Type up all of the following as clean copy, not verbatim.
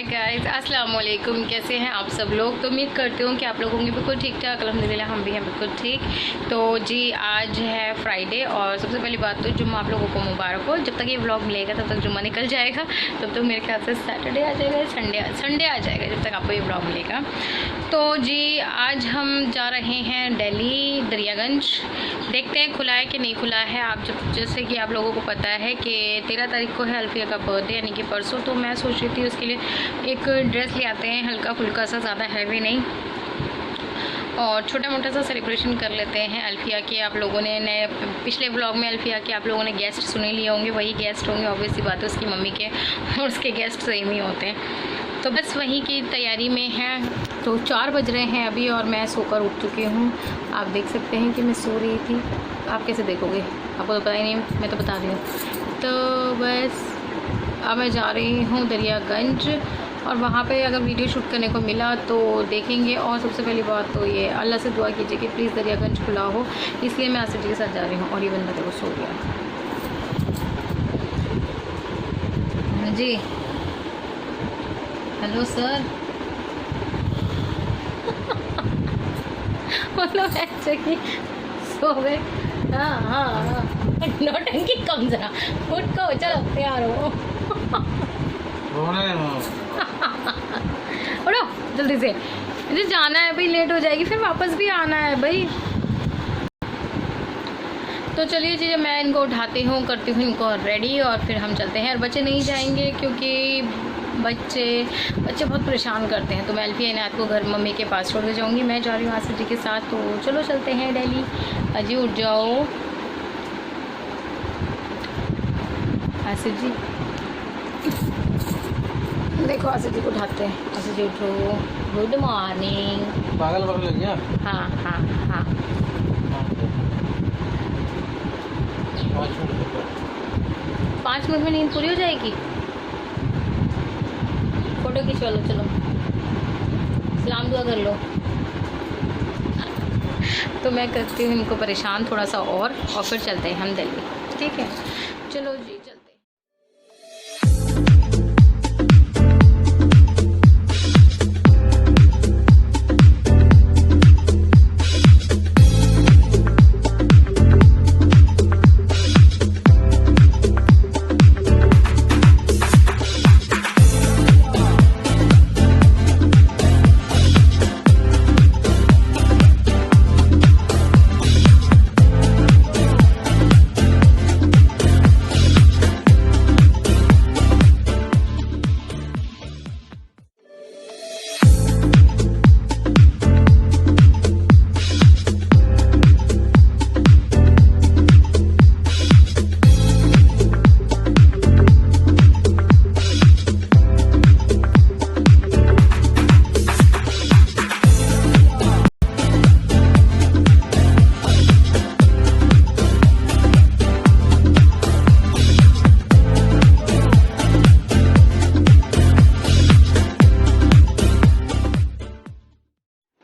Guys, अस्सलाम वालेकुम। कैसे हैं आप सब लोग? तो उम्मीद करती हूँ कि आप लोग होंगे बिल्कुल ठीक ठाक। अल्हम्दुलिल्लाह हम भी हैं बिल्कुल ठीक। तो जी आज है फ्राइडे और सबसे पहली बात तो जुम्मा आप लोगों को मुबारक हो। जब तक ये व्लॉग मिलेगा तब तक जुम्मा निकल जाएगा, तब तक मेरे ख्याल से सैटरडे आ जाएगा, संडे आ जाएगा जब तक आपको ये व्लॉग मिलेगा। तो जी आज हम जा रहे हैं दिल्ली दरियागंज। देखते हैं खुला है कि नहीं खुला है। आप जैसे कि आप लोगों को पता है कि 13 तारीख को है अल्फिया का बर्थडे यानी कि परसों। तो मैं सोच रही थी उसके लिए एक ड्रेस ले आते हैं, हल्का फुल्का सा, ज़्यादा हैवी नहीं, और छोटा मोटा सा सेलिब्रेशन कर लेते हैं अल्फिया के। आप लोगों ने नए पिछले व्लॉग में अल्फिया के आप लोगों ने गेस्ट सुने लिए होंगे, वही गेस्ट होंगे। ऑब्वियसली बात है, उसकी मम्मी के और उसके गेस्ट सेम ही होते हैं। तो बस वहीं की तैयारी में है। तो 4 बज रहे हैं अभी और मैं सोकर उठ चुकी हूँ। आप देख सकते हैं कि मैं सो रही थी। आप कैसे देखोगे, आपको तो पता ही नहीं, मैं तो बता रही हूँ। तो बस अब मैं जा रही हूँ दरियागंज और वहाँ पे अगर वीडियो शूट करने को मिला तो देखेंगे। और सबसे पहली बात तो ये अल्लाह से दुआ कीजिए कि प्लीज़ दरियागंज खुला हो, इसलिए मैं आसिफ जी के साथ जा रही हूँ। और ये बंदा देखो सो गया जी। Hello sir. मतलब ऐसे कि सो गए। हाँ हाँ हाँ, नौटंकी कम जरा, उठ को चलो तैयार हो। उठो जल्दी से, मुझे जाना है भाई, लेट हो जाएगी फिर वापस भी आना है भाई। तो चलिए जी, मैं इनको उठाती हूँ, करती हूँ इनको रेडी और फिर हम चलते हैं। और बच्चे नहीं जाएंगे क्योंकि बच्चे बहुत परेशान करते हैं। तो मैं अल्फिया इनायत को घर मम्मी के पास छोड़ के जाऊँगी। मैं जा रही हूँ आसिफ जी के साथ। तो चलो चलते हैं दिल्ली। अजी उठ जाओ आसिफ जी, देखो आसिफ जी को उठाते हैं। आसिफ जी उठो, गुड मॉर्निंग। पागल पागल लग गया। हाँ हाँ हाँ, 5 मिनट में नींद पूरी हो जाएगी। फोटो खींचवा लो, चलो सलाम दुआ कर लो। तो मैं करती हूँ इनको परेशान थोड़ा सा और फिर चलते हैं हम दिल्ली। ठीक है, चलो जी चलते हैं।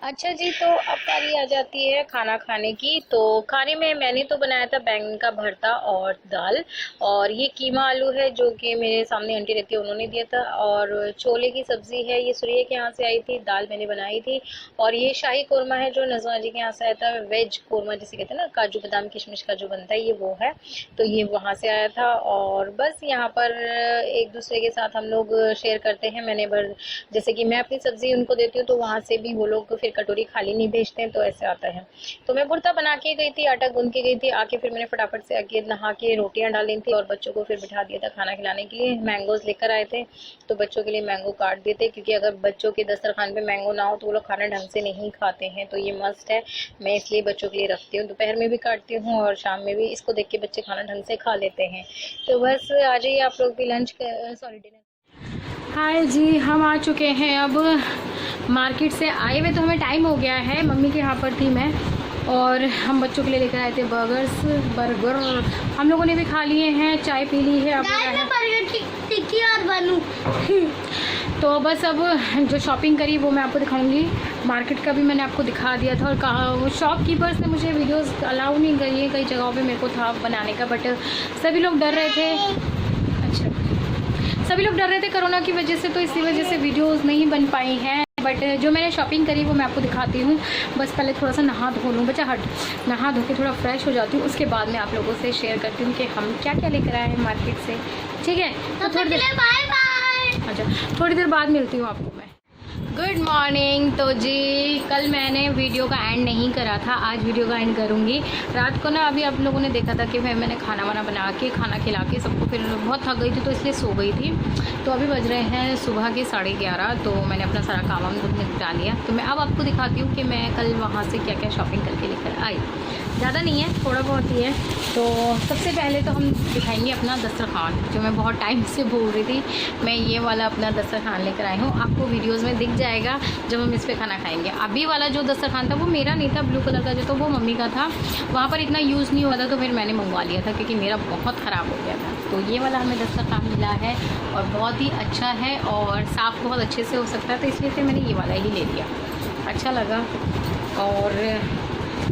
अच्छा जी, तो अब बारी आ जाती है खाना खाने की। तो खाने में मैंने तो बनाया था बैंगन का भरता और दाल, और ये कीमा आलू है जो कि मेरे सामने आंटी रहती है, उन्होंने दिया था। और छोले की सब्ज़ी है, ये सुरिया के यहाँ से आई थी। दाल मैंने बनाई थी। और ये शाही कोरमा है जो नज़मा जी के यहाँ से आया था, वेज कोरमा जिसे कहते हैं ना, काजू बादाम किशमिश का जो बनता है, ये वो है। तो ये वहाँ से आया था। और बस यहाँ पर एक दूसरे के साथ हम लोग शेयर करते हैं। मैंने जैसे कि मैं अपनी सब्ज़ी उनको देती हूँ तो वहाँ से भी वो लोग फिर कटोरी खाली नहीं भेजते हैं, तो ऐसे आता है। तो मैं भुर्ता बना के गई थी, आटा गूंद के गई थी। आके फिर मैंने फटाफट से आके नहा के रोटियां डाली थी और बच्चों को फिर बिठा दिया था खाना खिलाने के लिए। मैंगोज लेकर आए थे तो बच्चों के लिए मैंगो काट दिए थे, क्योंकि अगर बच्चों के दस्तरखान पे मैंगो ना हो तो वो लोग खाना ढंग से नहीं खाते हैं। तो ये मस्ट है, मैं इसलिए बच्चों के लिए रखती हूँ। दोपहर में भी काटती हूँ और शाम में भी। इसको देख के बच्चे खाना ढंग से खा लेते हैं। तो बस आ जाइए आप लोग भी डिनर। हाय जी, हम आ चुके हैं अब मार्केट से। आए हुए तो हमें टाइम हो गया है। मम्मी के यहाँ पर थी मैं, और हम बच्चों के लिए लेकर आए थे बर्गर। हम लोगों ने भी खा लिए हैं, चाय पी ली है। अब टिक्की और बनू। तो बस अब जो शॉपिंग करी वो मैं आपको दिखाऊंगी। मार्केट का भी मैंने आपको दिखा दिया था। और कहा वो शॉपकीपर्स ने मुझे वीडियोस अलाउ नहीं करी है, कई जगहों पे मेरे को था बनाने का, बट सभी लोग डर रहे थे। अच्छा, सभी लोग डर रहे थे कोरोना की वजह से, तो इसी वजह से वीडियोज़ नहीं बन पाई हैं। बट जो मैंने शॉपिंग करी वो मैं आपको दिखाती हूँ। बस पहले थोड़ा सा नहा धो लूँ, बच्चा हट, नहा धो के थोड़ा फ्रेश हो जाती हूँ, उसके बाद मैं आप लोगों से शेयर करती हूँ कि हम क्या क्या लेकर आए हैं मार्केट से। ठीक है, तो थोड़ी देर बाय बाय। अच्छा, थोड़ी देर बाद मिलती हूँ आपको मैं। Good morning. तो जी कल मैंने वीडियो का एंड नहीं करा था, आज वीडियो का एंड करूँगी। रात को ना अभी आप लोगों ने देखा था कि भाई मैंने खाना वाना बना के, खाना खिला के सबको, फिर बहुत थक गई थी तो इसलिए सो गई थी। तो अभी बज रहे हैं सुबह के 11:30, तो मैंने अपना सारा काम वाम निपटा लिया। तो मैं अब आपको दिखाती हूँ कि मैं कल वहाँ से क्या क्या शॉपिंग करके लेकर आई। ज़्यादा नहीं है, थोड़ा बहुत ही है। तो सबसे पहले तो हम दिखाएंगे अपना दस्तरखान, जो मैं बहुत टाइम से बोल रही थी। मैं ये वाला अपना दस्तरखान लेकर आई हूँ, आपको वीडियोस में दिख जाएगा जब हम इस पर खाना खाएंगे। अभी वाला जो दस्तरखान था वो मेरा नहीं था, ब्लू कलर का जो था वो मम्मी का था। वहाँ पर इतना यूज़ नहीं हुआ था तो फिर मैंने मंगवा लिया था क्योंकि मेरा बहुत ख़राब हो गया था। तो ये वाला हमें दस्तरखान मिला है और बहुत ही अच्छा है और साफ़ बहुत अच्छे से हो सकता है, तो इसलिए फिर मैंने ये वाला ही ले लिया, अच्छा लगा। और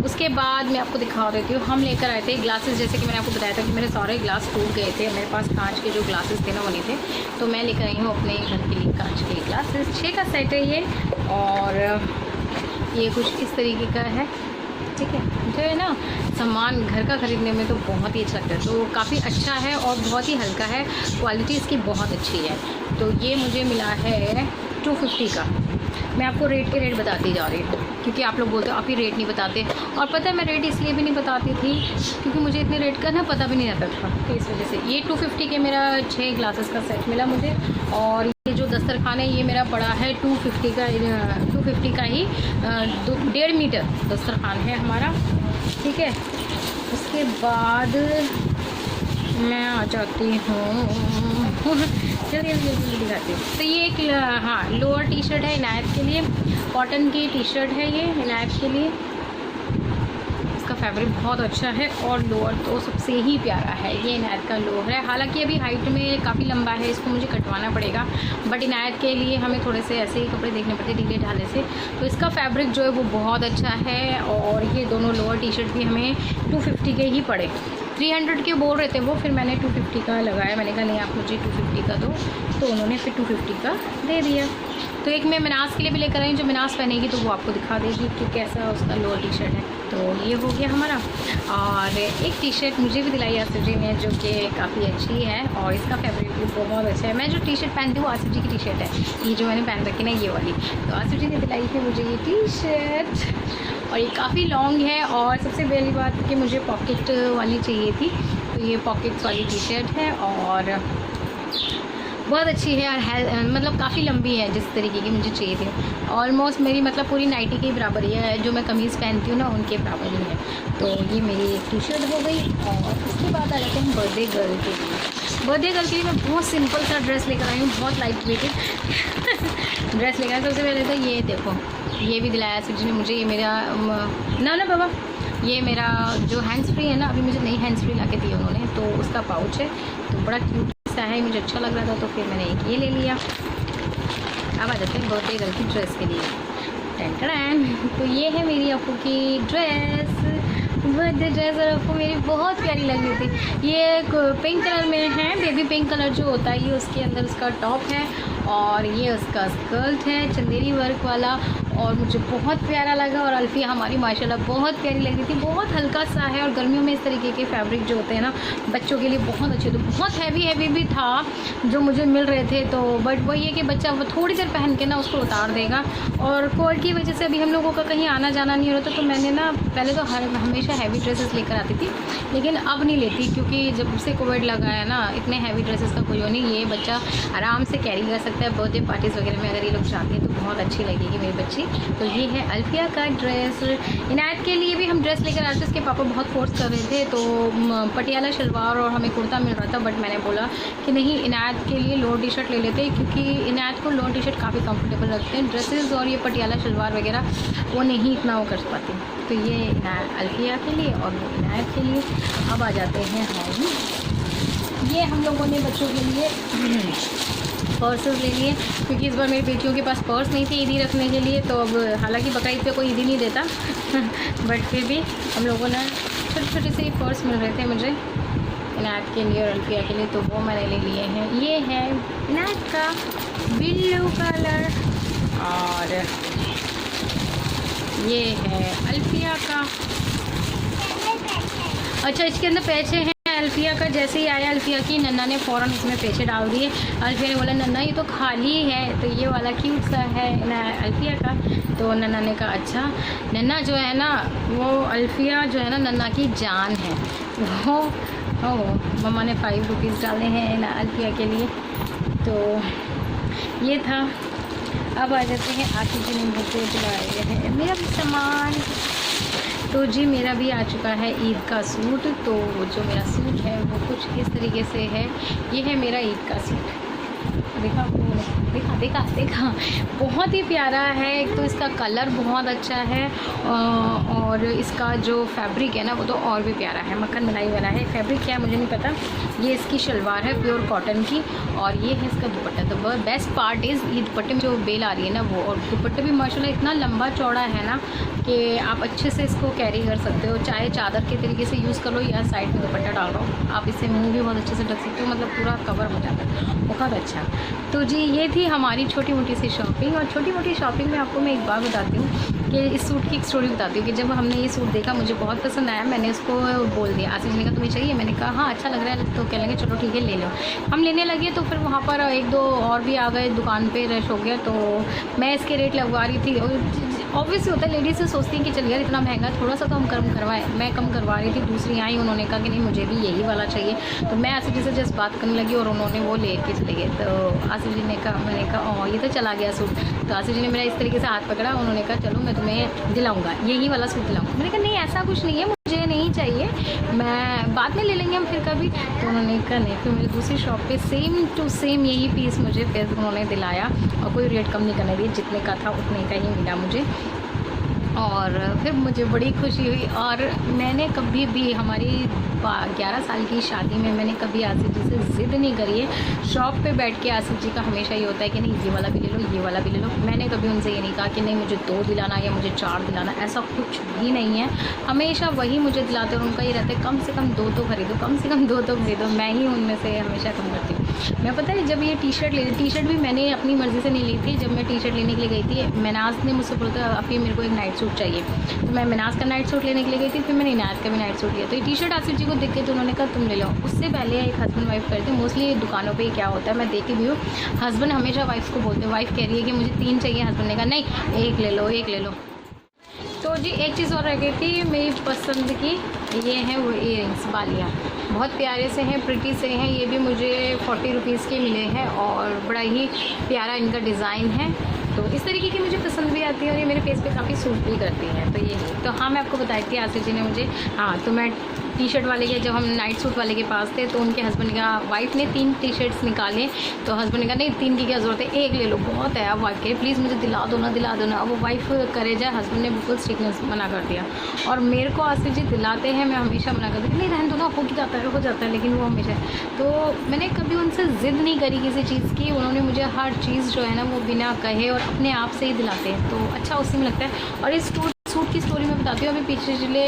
उसके बाद मैं आपको दिखा देती हूँ, हम लेकर आए थे ग्लासेस। जैसे कि मैंने आपको बताया था कि मेरे सारे ग्लास टूट गए थे, मेरे पास कांच के जो ग्लासेस थे ना वो नहीं थे, तो मैं लेकर आई हूँ अपने घर के लिए कांच के ग्लासेस। 6 का सेट है ये, और ये कुछ इस तरीके का है। ठीक है, जो है ना सामान घर का ख़रीदने में तो बहुत ही अच्छा लगता है, तो काफ़ी अच्छा है और बहुत ही हल्का है, क्वालिटी इसकी बहुत अच्छी है। तो ये मुझे मिला है 250 का। मैं आपको रेट के रेट बताती जा रही हूँ क्योंकि आप लोग बोलते हो आप ही रेट नहीं बताते, और पता है मैं रेट इसलिए भी नहीं बताती थी क्योंकि मुझे इतने रेट का ना पता भी नहीं रहता था, तो इस वजह से। ये 250 के मेरा 6 ग्लासेस का सेट मिला मुझे, और ये जो दस्तरखान है ये मेरा पड़ा है 250 का, 250 का ही 1.5 मीटर दस्तरखान है हमारा। ठीक है, उसके बाद मैं आ जाती हूँ जल्दी दिखाती हूँ। तो ये एक हाँ लोअर टी शर्ट है इनायत के लिए, कॉटन की टी शर्ट है ये इनायत के लिए। इसका फैब्रिक बहुत अच्छा है और लोअर तो सबसे ही प्यारा है। ये इनायत का लोअर है, हालांकि अभी हाइट में काफ़ी लंबा है, इसको मुझे कटवाना पड़ेगा, बट इनायत के लिए हमें थोड़े से ऐसे ही कपड़े देखने पड़ते ढीले ढाले से। तो इसका फैब्रिक जो है वो बहुत अच्छा है, और ये दोनों लोअर टी शर्ट भी हमें 250 के ही पड़े। 300 के बोल रहे थे वो, फिर मैंने 250 का लगाया। मैंने कहा नहीं आप मुझे 250 का दो, तो उन्होंने फिर 250 का दे दिया। तो एक मैं मिनास के लिए भी लेकर आई, जो मिनास पहनेगी तो वो आपको दिखा देगी कि कैसा उसका लोअर टी शर्ट है। तो ये हो गया हमारा। और एक टी शर्ट मुझे भी दिलाई आसिफ जी ने, जो कि काफ़ी अच्छी है और इसका फैब्रिक भी बहुत अच्छा है। मैं जो टी शर्ट पहनती हूँ वो आसिफ जी की टी शर्ट है, ये जो मैंने पहन रखी ना ये वाली, तो आसिफ जी ने दिलाई थी मुझे ये टी शर्ट, और ये काफ़ी लॉन्ग है। और सबसे पहली बात कि मुझे पॉकेट वाली चाहिए थी, तो ये पॉकेट्स वाली टी शर्ट है और बहुत अच्छी है, और मतलब काफ़ी लंबी है, जिस तरीके की मुझे चाहिए थी। ऑलमोस्ट मेरी मतलब पूरी नाइटी के बराबर ही है, जो मैं कमीज़ पहनती हूँ ना उनके बराबर ही है। तो ये मेरी एक टी शर्ट हो गई। और उसके बाद आ जाते हैं बर्थडे गर्ल के लिए। बर्थडे गर्ल के लिए मैं बहुत सिंपल सा ड्रेस लेकर आई हूँ, बहुत लाइट वेटेड ड्रेस लेकर आई। सबसे पहले तो ये देखो, ये भी दिलाया सिर्फ ने मुझे, ये मेरा ना बाबा, ये मेरा जो हैंड्स फ्री है ना, अभी मुझे नई हैंड्स फ्री ला के दी उन्होंने, तो उसका पाउच है, तो बड़ा क्यूट सा है, मुझे अच्छा लग रहा था तो फिर मैंने एक ये ले लिया। अब आ जाते हैं बर्थडे गर्ल की ड्रेस के लिए। टेंटन, तो ये है मेरी अप्पू की ड्रेस, बर्थडे ड्रेस, और आपको मेरी बहुत प्यारी लग रही थी। ये पिंक कलर में है, बेबी पिंक कलर जो होता है, ये उसके अंदर उसका टॉप है और ये उसका स्कर्ट है चंदेरी वर्क वाला, और मुझे बहुत प्यारा लगा। और अल्फिया हमारी माशाल्लाह बहुत प्यारी लग रही थी, बहुत हल्का सा है, और गर्मियों में इस तरीके के फैब्रिक जो होते हैं ना बच्चों के लिए बहुत अच्छे। तो बहुत हैवी भी था जो मुझे मिल रहे थे, तो बट वही है कि बच्चा वो थोड़ी देर पहन के ना उसको उतार देगा, और कोविड की वजह से अभी हम लोगों का कहीं आना जाना नहीं हो रहा था, तो मैंने ना पहले तो हमेशा हैवी ड्रेसेस लेकर आती थी, लेकिन अब नहीं लेती, क्योंकि जब से कोविड लगा है ना इतने हैवी ड्रेसेस का कोई वो नहीं। ये बच्चा आराम से कैरी कर सकता है, बर्थडे पार्टीज़ वगैरह में अगर ये लोग जाते हैं तो बहुत अच्छी लगेगी मेरी बच्ची। तो ये है अल्फिया का ड्रेस। इनायत के लिए भी हम ड्रेस लेकर आते थे, उसके पापा बहुत फोर्स कर रहे थे, तो पटियाला शलवार और हमें कुर्ता मिल रहा था, बट मैंने बोला कि नहीं, इनायत के लिए लोअर टी शर्ट ले लेते हैं, क्योंकि इनायत को लोअर टी शर्ट काफ़ी कंफर्टेबल लगते हैं, ड्रेसेस और ये पटियाला शलवार वगैरह वो नहीं इतना वो कर पाती। तो ये अल्फिया के लिए और वो इनायत के लिए। अब आ जाते हैं हम, ये हम लोगों ने बच्चों के लिए पर्सेस ले लिए, क्योंकि इस बार मेरी बेटियों के पास पर्स नहीं थी ईदी रखने के लिए। तो अब हालांकि बकरीद पे कोई ईदी नहीं देता बट फिर भी हम लोगों ने छोटे छोटे से पर्स मिल रहे थे मुझे, इनायत के लिए और अल्फिया के लिए, तो वो मैंने ले लिए हैं। ये है इनायत का ब्लू कलर और ये है अल्फिया का। अच्छा, इसके अंदर पैसे हैं अल्फिया का। जैसे ही आया अल्फिया की, नन्ना ने फ़ौरन इसमें पैसे डाल दिए। अल्फिया ने बोला नन्ना ये तो खाली है, तो ये वाला क्यूट सा है ना अल्फिया का। तो नन्ना ने कहा अच्छा। नन्ना जो है ना, वो अल्फिया जो है ना नन्ना की जान है। वो मम्मा ने 5 रुपीज़ डाले हैं ना अल्फिया के लिए। तो ये था। अब आ जाते हैं, आखिर जी ने मुझे दिलाए हैं मेरा भी सामान। तो जी मेरा भी आ चुका है ईद का सूट। तो जो मेरा सूट है वो कुछ इस तरीके से है। ये है मेरा ईद का सूट। देखा देखा देखा देखा, बहुत ही प्यारा है। एक तो इसका कलर बहुत अच्छा है और इसका जो फैब्रिक है ना वो तो और भी प्यारा है, मक्खन मलाई वाला है। फैब्रिक क्या है मुझे नहीं पता। ये इसकी शलवार है प्योर कॉटन की और ये है इसका दुपट्टा। तो बेस्ट पार्ट इज़ ये दुपट्टे में जो बेल आ रही है ना वो, और दुपट्टे भी माशाल्लाह इतना लंबा चौड़ा है ना कि आप अच्छे से इसको कैरी कर सकते हो। चाहे चादर के तरीके से यूज़ कर लो या साइड में दुपट्टा डाल लो, आप इससे मुँह भी बहुत अच्छे से ढक सकते हो, मतलब पूरा कवर हो जाता है, बहुत अच्छा। तो जी ये थी हमारी छोटी मोटी सी शॉपिंग। और छोटी मोटी शॉपिंग में आपको मैं एक बात बताती हूँ कि इस सूट की एक स्टोरी बताती हूँ कि जब हमने ये सूट देखा मुझे बहुत पसंद आया। मैंने उसको बोल दिया, आसिफ जी ने कहा तुम्हें चाहिए? मैंने कहा हाँ अच्छा लग रहा है। तो कह लेंगे चलो ठीक है ले लो। हम लेने लगे तो फिर वहाँ पर 1-2 और भी आ गए, दुकान पे रश हो गया। तो मैं इसके रेट लगवा रही थी। ऑब्वियसली होता है, लेडीज़ से सोचती हैं कि चल यार इतना महंगा, थोड़ा सा तो हम कम करवाएं। मैं कम करवा रही थी, दूसरी आई उन्होंने कहा कि नहीं मुझे भी यही वाला चाहिए। तो मैं आसिफ जी से जस्ट बात करने लगी और उन्होंने वो ले के चले गए। तो आसिफ जी ने कहा, मैंने कहा ओह ये तो चला गया सूट। तो आसिफ जी ने मेरा इस तरीके से हाथ पकड़ा, उन्होंने कहा चलो मैं तुम्हें दिलाऊंगा, यही वाला सूट दिलाऊंगा। मैंने कहा नहीं ऐसा कुछ नहीं है, मुझे नहीं चाहिए, मैं बाद में ले लेंगे हम फिर कभी। तो उन्होंने कहा नहीं। फिर मेरी दूसरी शॉप पे सेम टू सेम यही पीस मुझे फिर उन्होंने दिलाया और कोई रेट कम नहीं करने दिया, जितने का था उतने का ही मिला मुझे। और फिर मुझे बड़ी खुशी हुई। और मैंने कभी भी हमारी 11 साल की शादी में मैंने कभी आसिफ जी से ज़िद नहीं करी है। शॉप पे बैठ के आसिफ जी का हमेशा ये होता है कि नहीं ये वाला भी ले लो, ये वाला भी ले लो। मैंने कभी उनसे ये नहीं कहा कि नहीं मुझे 2 दिलाना या मुझे 4 दिलाना, ऐसा कुछ भी नहीं है। हमेशा वही मुझे दिलाते और उनका ये रहता है कम से कम 2 तो खरीदो, कम से कम 2 तो खरीदो। मैं ही उनमें से हमेशा कम करती हूँ। मैं पता है जब ये टी-शर्ट ली, टी-शर्ट भी मैंने अपनी मर्ज़ी से नहीं ली थी। जब मैं टी-शर्ट लेने के लिए गई थी, मनाज ने मुझसे बोला था अभी मेरे को एक नाइट सूट चाहिए, तो मैं मनाज का नाइट सूट लेने के लिए गई थी। फिर मैंने इनायत का भी नाइट सूट लिया। तो ये टी-शर्ट आसिफ जी को देख के तो उन्होंने कहा तुम ले लो। उससे पहले एक हस्बैंड वाइफ करते हैं मोस्टली दुकानों पे क्या होता है, मैं देखी भी हूँ, हस्बैंड हमेशा वाइफ को बोलते हैं, वाइफ कह रही है कि मुझे 3 चाहिए, हस्बैंड ने कहा नहीं 1 ले लो, 1 ले लो। तो जी एक चीज़ और रह गई थी मेरी पसंद की, ये हैं वो इयरिंग्स बालियाँ, बहुत प्यारे से हैं, प्रिटी से हैं। ये भी मुझे 40 रुपीज़ के मिले हैं और बड़ा ही प्यारा इनका डिज़ाइन है। तो इस तरीके की मुझे पसंद भी आती है और ये मेरे फेस पे काफ़ी सूट भी करती है। तो ये तो हाँ मैं आपको बताई थी आसिफ जी ने मुझे, हाँ तो मैं टी-शर्ट वाले के जब हम नाइट सूट वाले के पास थे तो उनके हस्बैंड का वाइफ ने 3 टी-शर्ट्स निकाले। तो हस्बैंड ने कहा नहीं 3 की क्या ज़रूरत है, 1 ले लो बहुत है। अब वाइफ कहे प्लीज़ मुझे दिला दो ना, दिला दो ना। अब वो वाइफ करे जाए, हस्बैंड ने बिल्कुल स्ट्रिक्टनेस मना कर दिया। और मेरे को आसिफ जी दिलाते हैं, मैं हमेशा मना करती हूँ नहीं रहने दो ना, हो जाता है, लेकिन वो हमेशा। तो मैंने कभी उनसे ज़िद नहीं करी किसी चीज़ की। उन्होंने मुझे हर चीज़ जो है ना वो बिना कहे और अपने आप से ही दिलाते हैं, तो अच्छा उसी में लगता है। और इस सूट की स्टोरी मैं बताती हूँ। अभी पिछले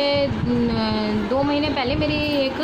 2 महीने पहले मेरी एक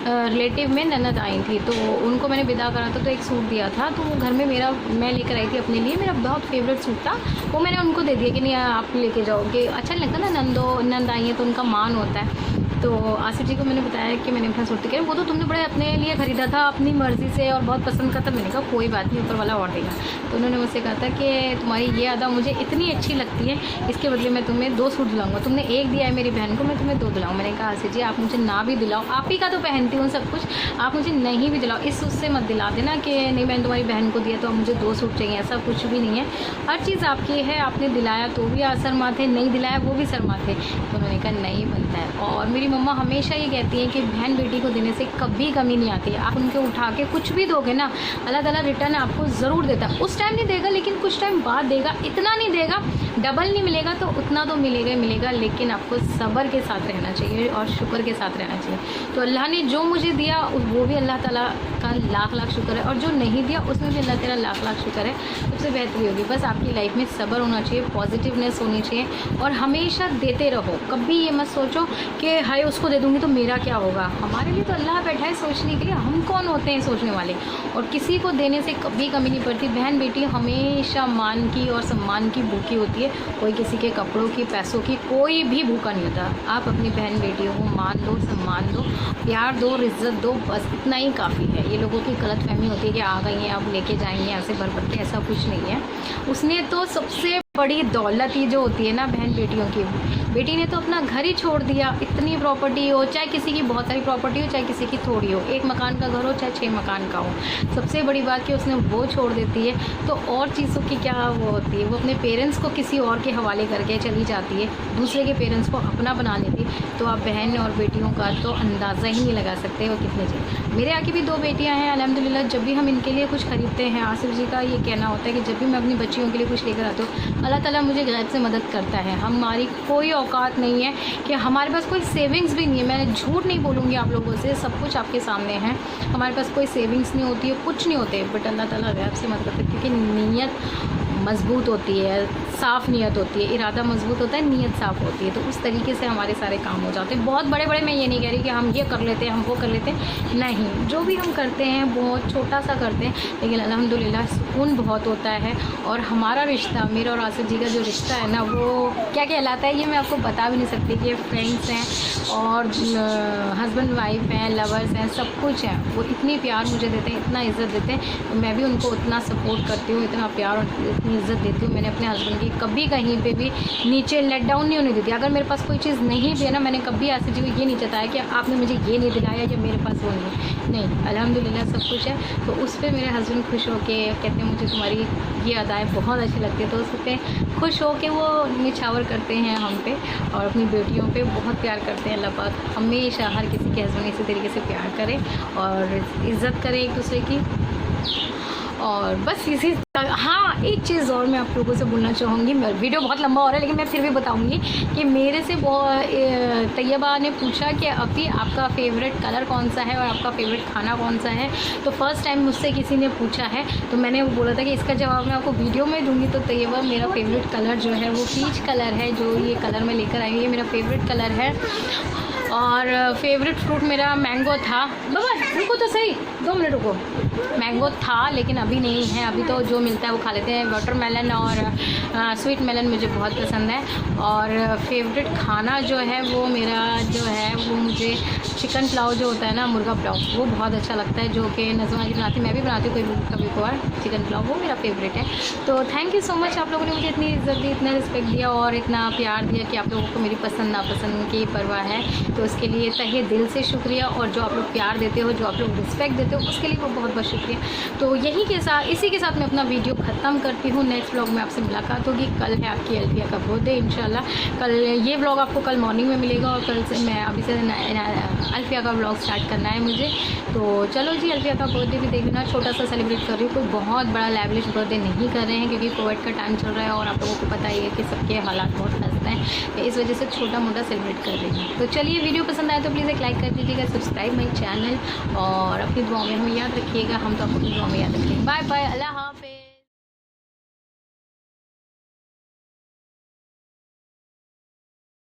रिलेटिव में ननद आई थी, तो उनको मैंने विदा करा था, तो एक सूट दिया था। तो वो घर में मेरा मैं लेकर आई थी अपने लिए, मेरा बहुत फेवरेट सूट था, वो मैंने उनको दे दिया कि नहीं आप लेके जाओगे। अच्छा नहीं लगता ना, नंद आई है तो उनका मान होता है। तो आसिफ जी को मैंने बताया कि मैंने अपना सूट दिया, वो तो तुमने बड़े अपने लिए ख़रीदा था अपनी मर्ज़ी से और बहुत पसंद का था। मैंने कहा कोई बात नहीं, ऊपर वाला और देगा। तो उन्होंने मुझसे कहा था कि तुम्हारी ये अदा मुझे इतनी अच्छी लगती है, इसके बदले मैं तुम्हें 2 सूट दिलाऊंगा। तुमने 1 दिया है मेरी बहन को, मैं तुम्हें 2 दिलाऊँ। मैंने कहा आसिफ जी आप मुझे ना भी दिलाओ, आप ही का तो पहनती हूँ सब कुछ, आप मुझे नहीं भी दिलाओ, इस उससे मत दिला देना कि नहीं मैंने तुम्हारी बहन को दिया तो अब मुझे 2 सूट चाहिए, ऐसा कुछ भी नहीं है। हर चीज़ आपकी है, आपने दिलाया तो भी शर्मा थे, नहीं दिलाया वो भी शर्मा थे। तो उन्होंने कहा नहीं बनता है। और मेरी मम्मा हमेशा ये कहती हैं कि बहन बेटी को देने से कभी कमी नहीं आती है। आप उनके उठा के कुछ भी दोगे ना, अल्लाह ताला रिटर्न आपको ज़रूर देता है। उस टाइम नहीं देगा लेकिन कुछ टाइम बाद देगा, इतना नहीं देगा, डबल नहीं मिलेगा तो उतना तो मिलेगा ही मिलेगा, लेकिन आपको सब्र के साथ रहना चाहिए और शुक्र के साथ रहना चाहिए। तो अल्लाह ने जो मुझे दिया वो भी अल्लाह ताला का लाख लाख शुक्र है, और जो नहीं दिया उसमें भी अल्लाह तेरा लाख लाख शुक्र है, सबसे बेहतरी होगी। बस आप आपकी लाइफ में सब्र होना चाहिए, पॉजिटिवनेस होनी चाहिए और हमेशा देते रहो। कभी ये मत सोचो कि हाय उसको दे दूँगी तो मेरा क्या होगा। हमारे लिए तो अल्लाह बैठा है सोचने के लिए, हम कौन होते हैं सोचने वाले। और किसी को देने से कभी कमी नहीं पड़ती। बहन बेटी हमेशा मान की और सम्मान की भूखी होती है, कोई किसी के कपड़ों की, पैसों की, कोई भी भूखा नहीं होता। आप अपनी बहन बेटियों को मान दो, सम्मान दो, प्यार दो, इज्जत दो, बस इतना ही काफ़ी है। ये लोगों की गलतफहमी होती है कि आ गई हैं अब लेके जाएंगे ऐसे बरबरते, ऐसा कुछ नहीं है। उसने तो सबसे बड़ी दौलत ही जो होती है ना बहन बेटियों की, बेटी ने तो अपना घर ही छोड़ दिया। इतनी प्रॉपर्टी हो, चाहे किसी की बहुत सारी प्रॉपर्टी हो, चाहे किसी की थोड़ी हो, 1 मकान का घर हो चाहे 6 मकान का हो, सबसे बड़ी बात कि उसने वो छोड़ देती है। तो और चीज़ों की क्या वो होती है, वो अपने पेरेंट्स को किसी और के हवाले करके चली जाती है, दूसरे के पेरेंट्स को अपना बना लेती। तो आप बहन और बेटियों का तो अंदाज़ा ही नहीं लगा सकते वो कितने जी। मेरे आगे भी 2 बेटियाँ हैं अल्हम्दुलिल्लाह। जब भी हम इनके लिए कुछ खरीदते हैं, आसिफ जी का ये कहना होता है कि जब भी मैं अपनी बच्चियों के लिए कुछ लेकर आती हूँ, अल्लाह ताला मुझे गैब से मदद करता है। हमारी कोई औकात नहीं है कि हमारे पास कोई सेविंग्स भी नहीं है। मैं झूठ नहीं बोलूँगी आप लोगों से, सब कुछ आपके सामने है। हमारे पास कोई सेविंग्स नहीं होती है, कुछ नहीं होते, बट अल्लाह ताला गैब से मदद करता है क्योंकि नीयत मजबूत होती है, साफ़ नीयत होती है, इरादा मजबूत होता है, नीयत साफ़ होती है। तो उस तरीके से हमारे सारे काम हो जाते हैं। बहुत बड़े बड़े मैं ये नहीं कह रही कि हम ये कर लेते हैं, हम वो कर लेते हैं, नहीं, जो भी हम करते हैं बहुत छोटा सा करते हैं, लेकिन अल्हम्दुलिल्लाह सुकून बहुत होता है। और हमारा रिश्ता, मेरा और आसिफ जी का जो रिश्ता है ना, वो क्या कहलाता है ये मैं आपको बता भी नहीं सकती कि फ्रेंड्स हैं और हस्बैंड वाइफ हैं, लवर्स हैं, सब कुछ है। वो इतनी प्यार मुझे देते हैं, इतना इज़्ज़त देते हैं, तो मैं भी उनको उतना सपोर्ट करती हूँ, इतना प्यार और इतनी इज़्ज़त देती हूँ। मैंने अपने हस्बैंड की कभी कहीं पे भी नीचे लेट डाउन नहीं होने देती। अगर मेरे पास कोई चीज़ नहीं भी है ना, मैंने कभी आसिफ जी को ये नहीं जताया कि आपने मुझे ये नहीं दिलाया या मेरे पास वो नहीं, अल्हम्दुलिल्लाह सब कुछ है। तो उस पर मेरे हस्बैंड खुश होके कहते हैं मुझे तुम्हारी ये अदाएँ बहुत अच्छी लगती है, तो उस पर खुश होके वो निछावर करते हैं हम पे और अपनी बेटियों पे बहुत प्यार करते हैं। अल्लाह पाक हमेशा हर किसी के हस्बैंड इसी तरीके से प्यार करे और इज़्ज़त करे एक दूसरे की। और बस इसी हाँ, एक चीज़ और मैं आप लोगों से बोलना चाहूँगी। वीडियो बहुत लंबा हो रहा है लेकिन मैं फिर भी बताऊँगी कि मेरे से तैयबा ने पूछा कि अभी आपका फ़ेवरेट कलर कौन सा है और आपका फ़ेवरेट खाना कौन सा है। तो फर्स्ट टाइम मुझसे किसी ने पूछा है, तो मैंने वो बोला था कि इसका जवाब मैं आपको वीडियो में दूँगी। तो तैयबा, मेरा फ़ेवरेट कलर जो है वो पीच कलर है, जो ये कलर मैं लेकर आई हूँ, ये मेरा फ़ेवरेट कलर है। और फेवरेट फ्रूट मेरा मैंगो था। बाबा रुको तो सही, 2 मिनट रुको। मैंगो था लेकिन अभी नहीं है, अभी तो जो मिलता है वो खा लेते हैं। वाटरमेलन और स्वीट मेलन मुझे बहुत पसंद है। और फेवरेट खाना जो है वो मेरा जो है वो मुझे चिकन पुलाव जो होता है ना, मुर्गा पुलाव, वो बहुत अच्छा लगता है, जो कि नज़मा जी बनाती, मैं भी बनाती हूँ कभी कभार चिकन पुलाव, वो मेरा फेवरेट है। तो थैंक यू सो मच, आप लोगों ने मुझे इतनी इज़्ज़त दी, इतना रिस्पेक्ट दिया और इतना प्यार दिया कि आप लोगों को मेरी पसंद नापसंद की परवाह है। तो उसके लिए तहे दिल से शुक्रिया। और जो आप लोग प्यार देते हो, जो आप लोग रिस्पेक्ट देते हो, उसके लिए वो बहुत बहुत शुक्रिया। तो यही के साथ, इसी के साथ मैं अपना वीडियो ख़त्म करती हूँ। नेक्स्ट व्लॉग में आपसे मुलाकात होगी। कल है आपकी अल्फिया का बर्थडे इंशाल्लाह। कल ये व्लॉग आपको कल मॉर्निंग में मिलेगा और कल से मैं अभी से अल्फिया का व्लॉग स्टार्ट करना है मुझे। तो चलो जी, अल्फिया का बर्थडे भी देखना, छोटा सा सेलिब्रेट कर रही हूँ, कोई बहुत बड़ा लैविश बर्थडे नहीं कर रहे हैं क्योंकि कोविड का टाइम चल रहा है और आप लोगों को पता ही है कि सबके हालात बहुत खस्ता हैं, तो इस वजह से छोटा मोटा सेलिब्रेट कर रही हूँ। तो चलिए, वीडियो पसंद आए तो प्लीज़ एक लाइक कर दीजिएगा, सब्सक्राइब माई चैनल और अपनी दुआ में हमें याद रखिएगा। हम तो अपनी दुआ में याद रखेंगे। बाय बाय, अल्लाह।